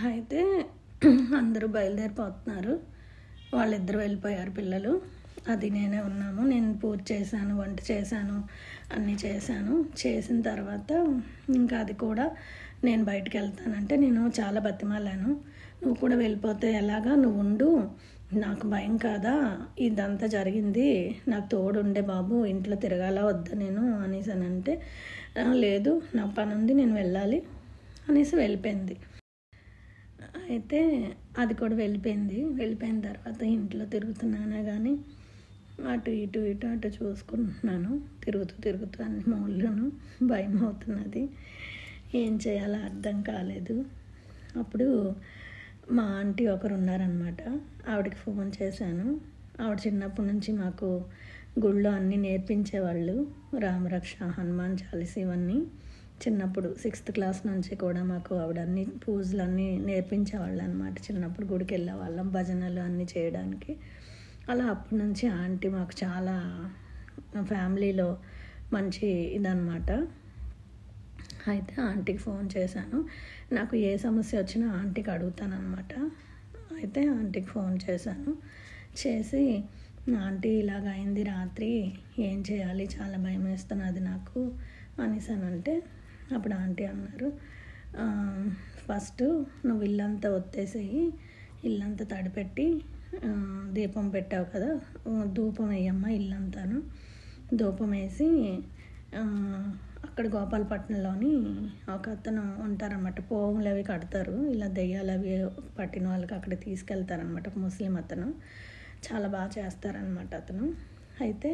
అయితే అందరూ బయలుదేరిపోతున్నారు. వాళ్ళిద్దరూ వెళ్ళిపోయారు పిల్లలు. అది నేనే ఉన్నాము. నేను పూజ చేశాను, వంట చేశాను, అన్నీ చేశాను. చేసిన తర్వాత ఇంకా అది కూడా నేను బయటకు వెళ్తానంటే నేను చాలా బతిమాలాను. నువ్వు కూడా వెళ్ళిపోతే ఎలాగా, నువ్వు ఉండు, నాకు భయం కాదా, ఇదంతా జరిగింది, నాకు తోడు ఉండే బాబు, ఇంట్లో తిరగాల వద్దా నేను అనేసి అని అంటే, లేదు నాకు పని ఉంది, నేను వెళ్ళాలి అనేసి వెళ్ళిపోయింది. అయితే అది కూడా వెళ్ళిపోయిన తర్వాత ఇంట్లో తిరుగుతున్నానే కానీ అటు ఇటు చూసుకుంటున్నాను. తిరుగుతూ అన్ని మూలను భయం అవుతున్నది. ఏం చేయాలో అర్థం కాలేదు. అప్పుడు మా ఆంటీ ఒకరు ఉన్నారనమాట. ఆవిడకి ఫోన్ చేశాను. ఆవిడ చిన్నప్పటి నుంచి మాకు గుళ్ళో అన్నీ నేర్పించేవాళ్ళు. రామరక్ష, హనుమాన్ చాలీస ఇవన్నీ చిన్నప్పుడు 6th క్లాస్ నుంచి కూడా మాకు ఆవిడ అన్ని పూజలు అన్నీ నేర్పించేవాళ్ళు అనమాట. చిన్నప్పుడు గుడికి వెళ్ళేవాళ్ళం, భజనలు అన్నీ చేయడానికి. అలా అప్పటి నుంచి ఆంటీ మాకు చాలా ఫ్యామిలీలో మంచి ఇదన్నమాట. అయితే ఆంటీకి ఫోన్ చేశాను. నాకు ఏ సమస్య వచ్చినా ఆంటీకి అడుగుతానమాట. అయితే ఆంటీకి ఫోన్ చేసి, ఆంటీ ఇలాగ అయింది రాత్రి, ఏం చేయాలి, చాలా భయం వేస్తున్నది నాకు అనేసి అంటే అప్పుడు ఆంటీ అన్నారు, ఫస్ట్ నువ్వు ఇల్లంతా ఒత్తేసేయి, ఇల్లంతా తడిపెట్టి దీపం పెట్టావు కదా, ధూపం వేయమ్మా ఇల్లంతాను. ధూపం వేసి అక్కడ గోపాలపట్నంలోని ఒక అతను ఉంటారనమాట, పోగులు అవి కడతారు, ఇలా దెయ్యాలు అవి పట్టిన వాళ్ళకి అక్కడ తీసుకెళ్తారనమాట. ముస్లిం అతను చాలా బాగా చేస్తారనమాట అతను. అయితే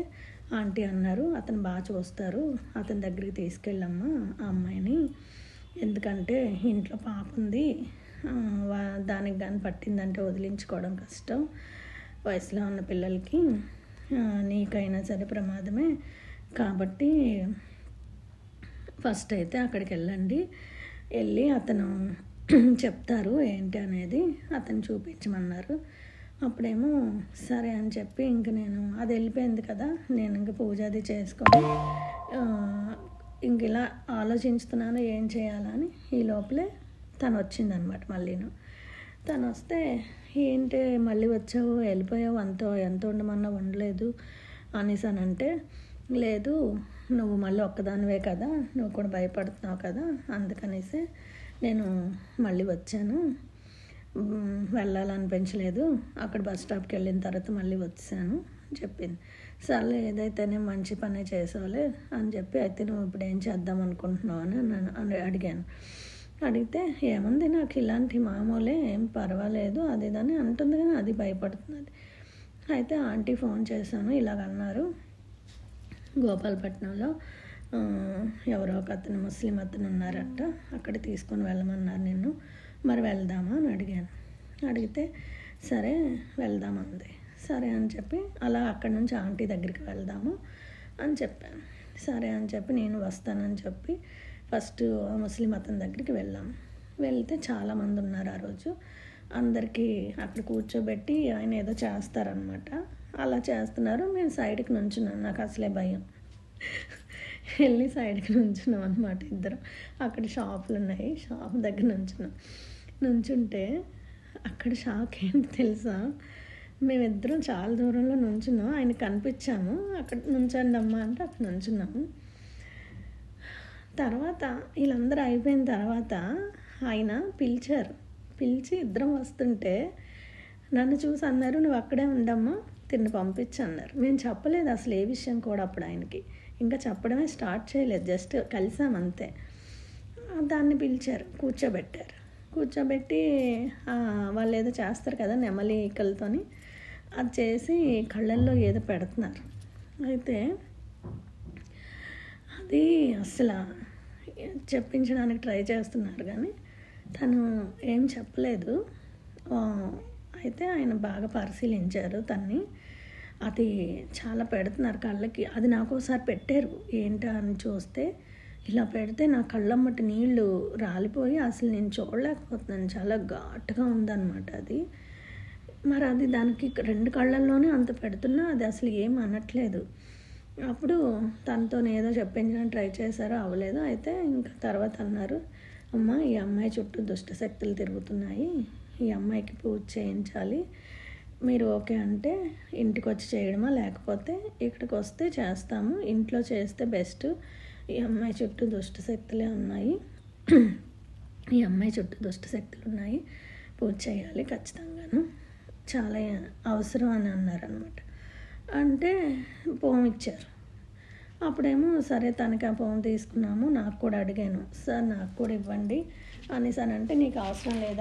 ఆంటీ అన్నారు, అతను బాగా చూస్తారు, అతని దగ్గరికి తీసుకెళ్ళమ్మా ఆ అమ్మాయిని, ఎందుకంటే ఇంట్లో పాప ఉంది, దానికి కానీ పట్టిందంటే వదిలించుకోవడం కష్టం, వయసులో ఉన్న పిల్లలకి, నీకైనా సరే ప్రమాదమే, కాబట్టి ఫస్ట్ అయితే అక్కడికి వెళ్ళి అతను చెప్తారు ఏంటి అనేది, అతను చూపించమన్నారు. అప్పుడేమో సరే అని చెప్పి ఇంక నేను అది వెళ్ళిపోయింది కదా, నేను ఇంక పూజ అది చేసుకొని ఇంక ఇలా ఆలోచించుతున్నాను ఏం చేయాలని. ఈ లోపలే తను వచ్చిందనమాట. తను వస్తే, ఏంటి మళ్ళీ వచ్చావు, వెళ్ళిపోయావు, ఎంత ఉండమన్నా ఉండలేదు అనేసి అని అంటే, లేదు నువ్వు మళ్ళీ ఒక్కదానివే కదా, నువ్వు కూడా భయపడుతున్నావు కదా, అందుకనేసి నేను మళ్ళీ వచ్చాను, వెళ్ళాలనిపించలేదు, అక్కడ బస్ స్టాప్కి వెళ్ళిన తర్వాత మళ్ళీ వచ్చాను అని చెప్పింది. సర్లే ఏదైతేనే మంచి పనే చేసావులే అని చెప్పి, అయితే నువ్వు ఇప్పుడు ఏం చేద్దాం అనుకుంటున్నావు అని నన్ను అడిగాను. అడిగితే ఏముంది, నాకు ఇలాంటి మామూలే, ఏం పర్వాలేదు అది ఇదని అంటుంది, కానీ అది భయపడుతున్నది. అయితే ఆంటీ ఫోన్ చేశాను, ఇలాగన్నారు, గోపాలపట్నంలో ఎవరో ఒక అతను ముస్లిం అతను ఉన్నారంట, అక్కడ తీసుకొని వెళ్ళమన్నారు నిన్ను, మరి వెళ్దామా అని అడిగితే సరే వెళ్దామంది. సరే అని చెప్పి అలా అక్కడి నుంచి ఆంటీ దగ్గరికి వెళ్దాము అని చెప్పాను. సరే అని చెప్పి నేను వస్తానని చెప్పి ఫస్ట్ ముస్లిం అతని దగ్గరికి వెళ్తే చాలామంది ఉన్నారు ఆ రోజు. అందరికీ అక్కడ కూర్చోబెట్టి ఆయన ఏదో చేస్తారనమాట. అలా చేస్తున్నారు, మేము సైడ్కి నుంచున్నాం, నాకు అసలే భయం. వెళ్ళి సైడ్కి నుంచున్నాం అనమాట ఇద్దరం. అక్కడ షాపులు ఉన్నాయి, షాప్ దగ్గర నుంచుంటే అక్కడ షాక్ ఏంటి తెలుసా, మేమిద్దరం చాలా దూరంలో నుంచున్నాం, ఆయన కనిపించాము, అక్కడ నుంచండి అమ్మ అంటే అక్కడ నుంచున్నాము. తర్వాత వీళ్ళందరూ అయిపోయిన తర్వాత ఆయన పిలిచి ఇద్దరం వస్తుంటే నన్ను చూసి అన్నారు, నువ్వు అక్కడే ఉండమ్మా, తిని పంపించి అన్నారు. మేము చెప్పలేదు అసలు ఏ విషయం కూడా అప్పుడు ఆయనకి, ఇంకా చెప్పడమే స్టార్ట్ చేయలేదు, జస్ట్ కలిసామంతే. దాన్ని పిలిచారు, కూర్చోబెట్టి వాళ్ళు ఏదో చేస్తారు కదా నెమలి ఈకలతోని, అది చేసి కళ్ళల్లో ఏదో పెడుతున్నారు. అయితే అది అసలు చెప్పించడానికి ట్రై చేస్తున్నారు కానీ తను ఏం చెప్పలేదు. అయితే ఆయన బాగా పరిశీలించారు తన్ని, అది చాలా పెడుతున్నారు కళ్ళకి. అది నాకు ఒకసారి పెట్టారు, ఏంటా అని చూస్తే ఇలా పెడితే నా కళ్ళమ్మటి నీళ్ళు రాలిపోయి అసలు నేను చూడలేకపోతున్నాను, చాలా ఘాటుగా ఉందన్నమాట అది. మరి అది దానికి 2 కళ్ళల్లోనే అంత పెడుతున్నా అది అసలు ఏం అనట్లేదు. అప్పుడు తనతో ఏదో చెప్పించడానికి ట్రై చేశారో అవ్వలేదు. అయితే ఇంకా తర్వాత అన్నారు, అమ్మ ఈ అమ్మాయి చుట్టూ దుష్ట శక్తులు తిరుగుతున్నాయి, ఈ అమ్మాయికి పూజ చేయించాలి, మీరు ఓకే అంటే ఇంటికి వచ్చి చేయడమా లేకపోతే ఇక్కడికి వస్తే చేస్తాము, ఇంట్లో చేస్తే బెస్ట్, ఈ అమ్మాయి చుట్టూ దుష్ట శక్తులే ఉన్నాయి, ఈ అమ్మాయి చుట్టూ దుష్ట శక్తులు ఉన్నాయి, పూజ చేయాలి ఖచ్చితంగాను, చాలా అవసరం అని అన్నారనమాట. అంటే పోము ఇచ్చారు. అప్పుడేమో సరే తనకి ఆ ఫోన్ తీసుకున్నాము. నాకు కూడా అడిగాను, సార్ నాకు కూడా ఇవ్వండి అనేసి అని అంటే, నీకు అవసరం లేదా